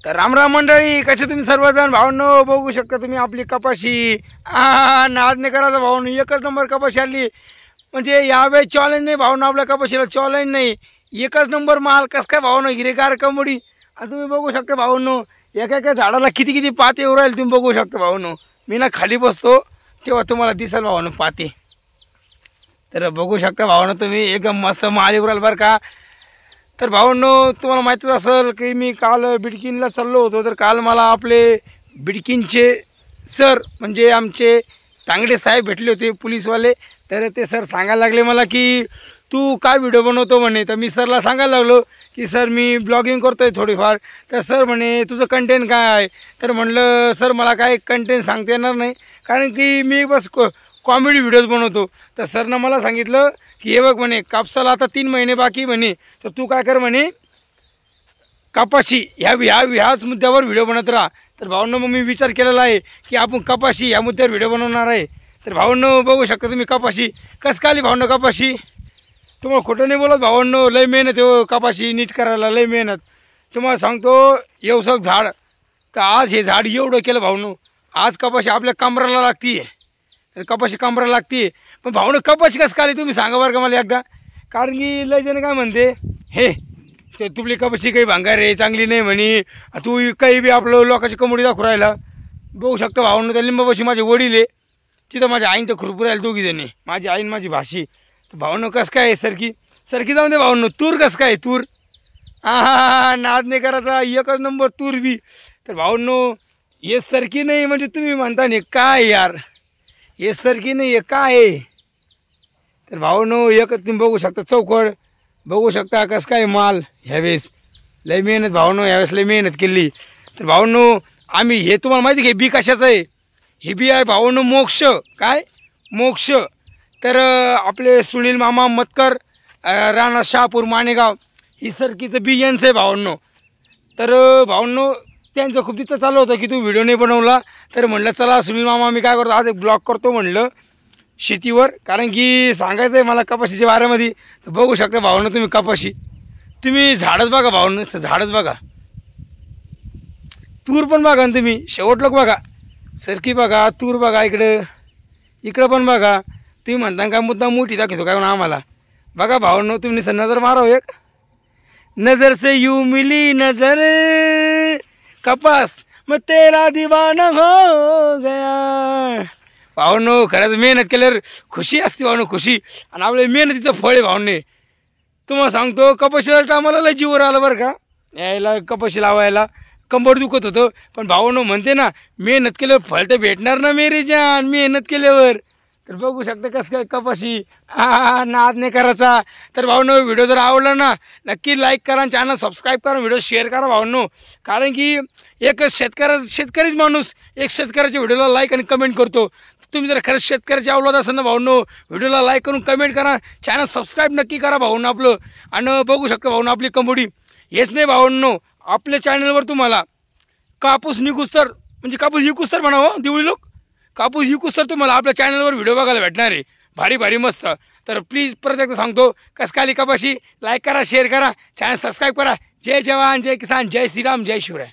तर रामराम मंडळी, कसे तुम्ही सर्वजण भावनो बघू शकता तुम्ही आपली कपाशी नाद नाही करायचा भावनो, एकच नंबर कपाशी आली. म्हणजे यावेळी चॅलेंज नाही भावनो, आपल्या कपाशीला चॅलेंज नाही, एकच नंबर माल. कस काय भावनो, हिरेगार कमोडी. आणि तुम्ही बघू शकता भावनो, एका एका झाडाला किती किती पाते येऊ राहील तुम्ही बघू शकता भावनो. मी ना खाली बसतो तेव्हा तुम्हाला दिसेल भावनो पाते. तर बघू शकता भावनो तुम्ही, एकदम मस्त माल येऊ राहील बरं का. तर भावांनो, तुम्हाला माहीतच असेल की मी काल बिडकीनला चाललो होतो. तर काल मला आपले बिडकीनचे सर म्हणजे आमचे तांगडे साहेब भेटले होते, पोलीसवाले. तर ते सर सांगायला लागले मला की तू काय व्हिडिओ बनवतो म्हणे. तर मी सरला सांगायला लागलो की सर मी ब्लॉगिंग करतो आहे थोडीफार. तर सर म्हणे तुझं कंटेंट काय आहे. तर म्हणलं सर मला काय कंटेंट सांगता येणार नाही, कारण की मी बस कॉमेडी व्हिडिओज बनवतो. तर सरनं मला सांगितलं की हे बघ म्हणे, कापसाला आता 3 महिने बाकी म्हणे, तर तू काय कर म्हणे, कपाशी ह्याच मुद्द्यावर व्हिडिओ बनत राहा. तर भावांनो, मग मी विचार केलेला आहे की आपण कपाशी ह्या मुद्द्यावर व्हिडिओ बनवणार आहे. तर भावांनो बघू शकता तुम्ही कपाशी कसं काय आली भावांनो. कपाशी तुम्हाला खोटं नाही बोलत भावांनो, लय मेहनत आहे कपाशी नीट करायला, लय मेहनत. तुम्हाला सांगतो एवढं झाड, तर आज हे झाड एवढं केलं भावांनो. आज कपाशी आपल्या कमराला लागती आहे, तर कपाशी कमराला लागते. पण भावनं कपाशी कसं काय तुम्ही सांगा बरं का मला एकदा. कारण की लय जण काय म्हणते, हे तुपली कपाशी काही भांगार आहे, चांगली नाही म्हणे, तू काही बी आपलं लोकांची कमोडी दाखवू राहिला. बघू शकतो भावनं, त्या लिंबापाशी माझे वडील आहे, तिथं माझ्या आईन तर खुरपूर राहील दोघीजणी, माझी आईन माझी भाशी. तर भावनं कसं काय आहे, सरकी जाऊन दे भावनं. तूर कसं काय तूर, नाद नाही करायचा, एकच नंबर तूर बी. तर भावनो हे सरकी नाही म्हणजे तुम्ही म्हणता नाही काय यार, हे सरकी नाही आहे काय आहे. तर भावनो एकच तुम्ही बघू शकता, चौकड बघू शकता कसं काय माल. ह्यावेळेस लय मेहनत भावनो, ह्यावेळेस लय मेहनत केली. तर भावनो आम्ही हे तुम्हाला माहिती आहे की बी कशाचं आहे, हे बी आहे भावनो मोक्ष. काय मोक्ष. तर आपले सुनील मामा मतकर, राणा शहापूर माणेगाव, ही सरकीचं बी यांचं आहे भावनो. तर भावनो त्यांचं खूप तिथं चालू होतं की तू व्हिडिओ नाही बनवला. तर म्हणलं चला सुनील मामा मी काय करतो, आज एक ब्लॉग करतो म्हणलं शेतीवर, कारण की सांगायचं आहे मला कपाशीच्या बाऱ्यामध्ये. तर बघू शकता भावनं तुम्ही कपाशी, तुम्ही झाडच बघा भावनं, झाडच बघा, तूर पण बघा तुम्ही, शेवट लोक बघा, सरकी बघा, तूर बघा, इकडं पण बघा. तुम्ही म्हणता काय मुद्दा मोठी दाखवतो काय आम्हाला. बघा भावनं तुम्ही नजर माराव, एक नजर से यू मिली नजर कपास मग तेरा दीवाना हो गया. भावनो खरंच मेहनत केल्यावर खुशी असते भावनो, खुशी. आणि आपल्या मेहनतीचं फळ आहे भावने. तुम्हाला सांगतो कपाशीला टायमाला लय जीवर आलं बरं का, यायला कपाशी लावायला कंबर दुखत होतं. पण भावनो म्हणते ना, मेहनत केल्यावर फळ तर भेटणार ना मेरी जान, मेहनत केल्यावर. तर बघू शकता कसं काय कपाशी, नाद नाही करायचा. तर भावनो व्हिडिओ जर आवडला ना, नक्की लाईक करा, चॅनल सबस्क्राईब करा, व्हिडिओ शेअर करा भावनो. कारण की एक शेतकरीच माणूस एक शेतकऱ्याच्या व्हिडिओला लाईक आणि कमेंट करतो. तुम्ही जर खरंच शेतकऱ्याची आवडत असेल ना भावनो, व्हिडिओला लाईक करून कमेंट करा, चॅनल सबस्क्राईब नक्की करा भावनो आपलं. आणि बघू शकता भावनो आपली कंबोडी. हेच नाही भावनो, आपल्या चॅनलवर तुम्हाला कापूस निघूस तर म्हणजे कापूस विकूस तर म्हणावं दिवळी लोक, कापूस विकूस तर तुम्हाला आपल्या चॅनलवर व्हिडिओ बघायला भेटणार आहे, भारी भारी मस्त. तर प्लीज परत एकदा सांगतो, कसं काय कपाशी, लाईक करा, शेअर करा, चॅनल सबस्क्राईब करा. जय जवान, जय किसान, जय श्रीराम, जय शिवराय.